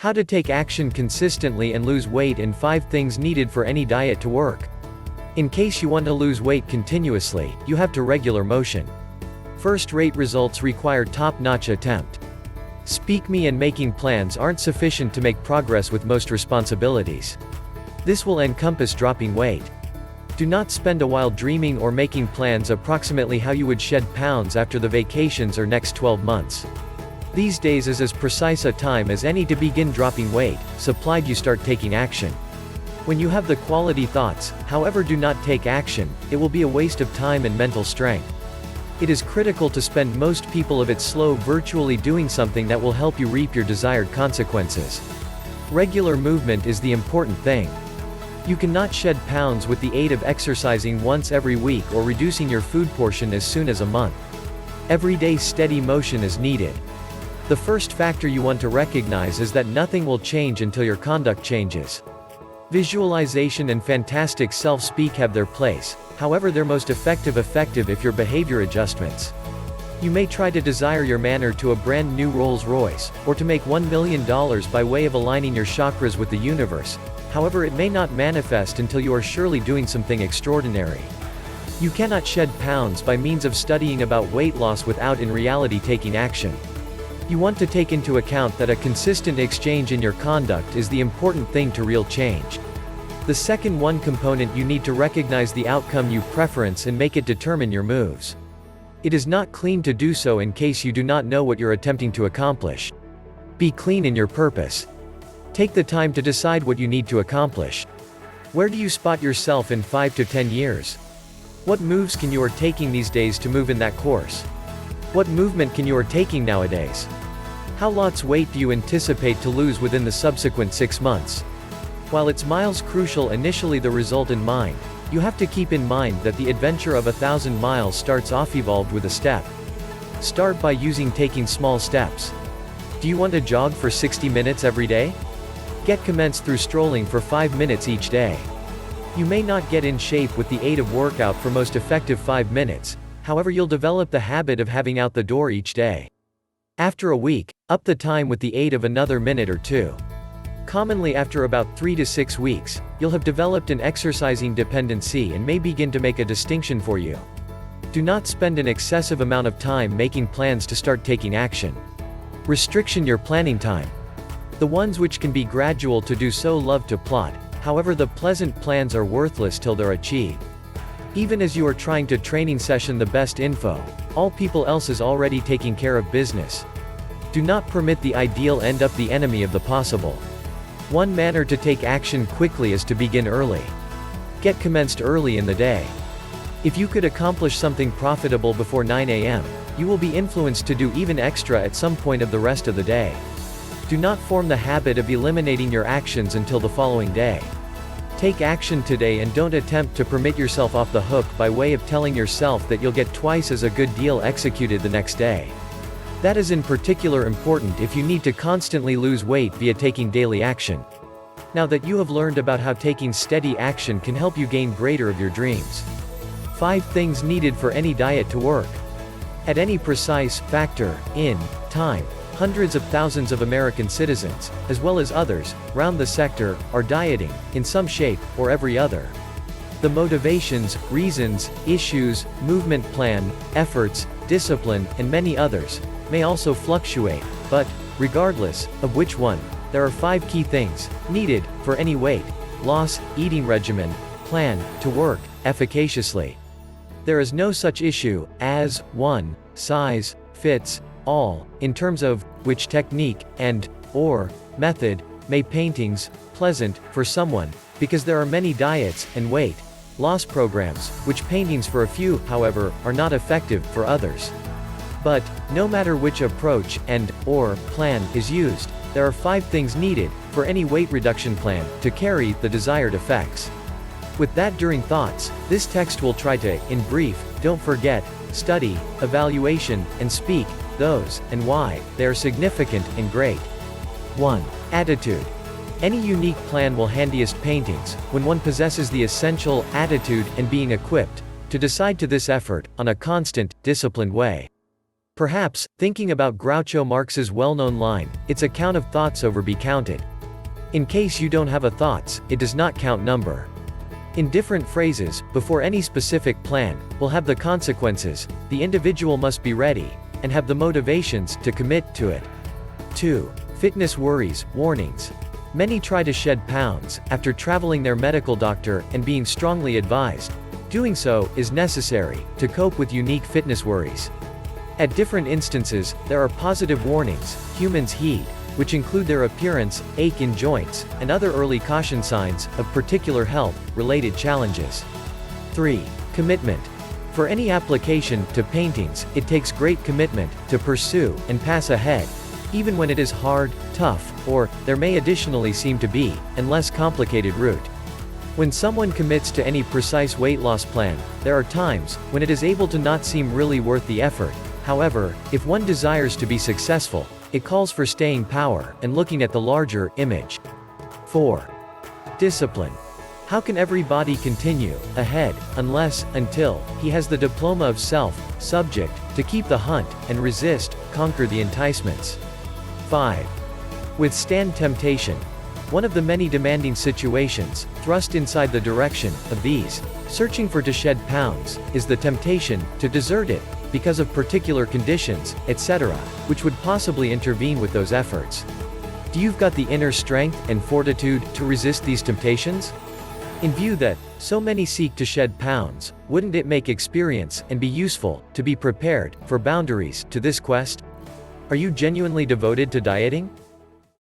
How to take action consistently and lose weight and 5 things needed for any diet to work. In case you want to lose weight continuously, you have to regular motion. First-rate results require top-notch attempt. Speak me and making plans aren't sufficient to make progress with most responsibilities. This will encompass dropping weight. Do not spend a while dreaming or making plans approximately how you would shed pounds after the vacations or next 12 months. These days is as precise a time as any to begin dropping weight, supplied you start taking action. When you have the quality thoughts, however do not take action, it will be a waste of time and mental strength. It is critical to spend most people of it slow virtually doing something that will help you reap your desired consequences. Regular movement is the important thing. You cannot shed pounds with the aid of exercising once every week or reducing your food portion as soon as a month. Everyday steady motion is needed. The first factor you want to recognize is that nothing will change until your conduct changes. Visualization and fantastic self-speak have their place, however they're most effective if your behavior adjustments. You may try to desire your manner to a brand new Rolls-Royce, or to make $1 million by way of aligning your chakras with the universe, however it may not manifest until you are surely doing something extraordinary. You cannot shed pounds by means of studying about weight loss without in reality taking action. You want to take into account that a consistent exchange in your conduct is the important thing to real change. The second one component you need to recognize the outcome you preference and make it determine your moves. It is not clean to do so in case you do not know what you're attempting to accomplish. Be clean in your purpose. Take the time to decide what you need to accomplish. Where do you spot yourself in 5 to 10 years? What moves can you are taking these days to move in that course? What movement can you are taking nowadays? How lots weight do you anticipate to lose within the subsequent 6 months? While it's miles crucial initially the result in mind, you have to keep in mind that the adventure of 1,000 miles starts off evolved with a step. Start by taking small steps. Do you want to jog for 60 minutes every day? Get commenced through strolling for 5 minutes each day. You may not get in shape with the aid of workout for most effective 5 minutes, however you'll develop the habit of having out the door each day. After a week, up the time with the aid of another minute or 2. Commonly after about 3 to 6 weeks, you'll have developed an exercising dependency and may begin to make a distinction for you. Do not spend an excessive amount of time making plans to start taking action. Restriction your planning time. The ones which can be gradual to do so love to plot, however the pleasant plans are worthless till they're achieved. Even as you are trying to training session the best info, all people else is already taking care of business. Do not permit the ideal end up the enemy of the possible. One manner to take action quickly is to begin early. Get commenced early in the day. If you could accomplish something profitable before 9 a.m., you will be influenced to do even extra at some point of the rest of the day. Do not form the habit of eliminating your actions until the following day. Take action today and don't attempt to permit yourself off the hook by way of telling yourself that you'll get twice as a good deal executed the next day. That is in particular important if you need to constantly lose weight via taking daily action. Now that you have learned about how taking steady action can help you gain greater of your dreams. 5 things needed for any diet to work. At any precise factor in time, hundreds of thousands of American citizens, as well as others, round the sector, are dieting, in some shape, or every other. The motivations, reasons, issues, movement plan, efforts, discipline, and many others, may also fluctuate, but, regardless of which one, there are 5 key things needed for any weight loss eating regimen plan to work efficaciously. There is no such issue as one size fits all in terms of which technique and/or method may paintings pleasant for someone, because there are many diets and weight loss programs which paintings for a few, however, are not effective for others. But, no matter which approach and/or plan is used, there are 5 things needed for any weight reduction plan to carry the desired effects. With that during thoughts, this text will try to, in brief, don't forget, study, evaluation, and speak, those, and why, they are significant and great. 1. Attitude. Any unique plan will handiest paintings, when one possesses the essential attitude and being equipped to decide to this effort, on a constant, disciplined way. Perhaps, thinking about Groucho Marx's well-known line, "It's a count of thoughts over be counted." In case you don't have a thoughts, it does not count number. In different phrases, before any specific plan will have the consequences, the individual must be ready, and have the motivations to commit to it. 2. Fitness worries, warnings. Many try to shed pounds, after traveling their medical doctor and being strongly advised. Doing so is necessary to cope with unique fitness worries. At different instances, there are positive warnings humans heed, which include their appearance, ache in joints, and other early caution signs of particular health-related challenges. 3. Commitment. For any application to paintings, it takes great commitment to pursue and pass ahead, even when it is hard, tough, or, there may additionally seem to be, and less complicated route. When someone commits to any precise weight loss plan, there are times when it is able to not seem really worth the effort. However, if one desires to be successful, it calls for staying power and looking at the larger image. 4. Discipline. How can everybody continue ahead until he has the diploma of self-subject to keep the hunt and resist, conquer the enticements? 5. Withstand temptation. One of the many demanding situations, thrust inside the direction of these, searching for to shed pounds, is the temptation to desert it, because of particular conditions, etc., which would possibly intervene with those efforts. Do you've got the inner strength and fortitude to resist these temptations? In view that so many seek to shed pounds, wouldn't it make experience and be useful to be prepared for boundaries to this quest? Are you genuinely devoted to dieting?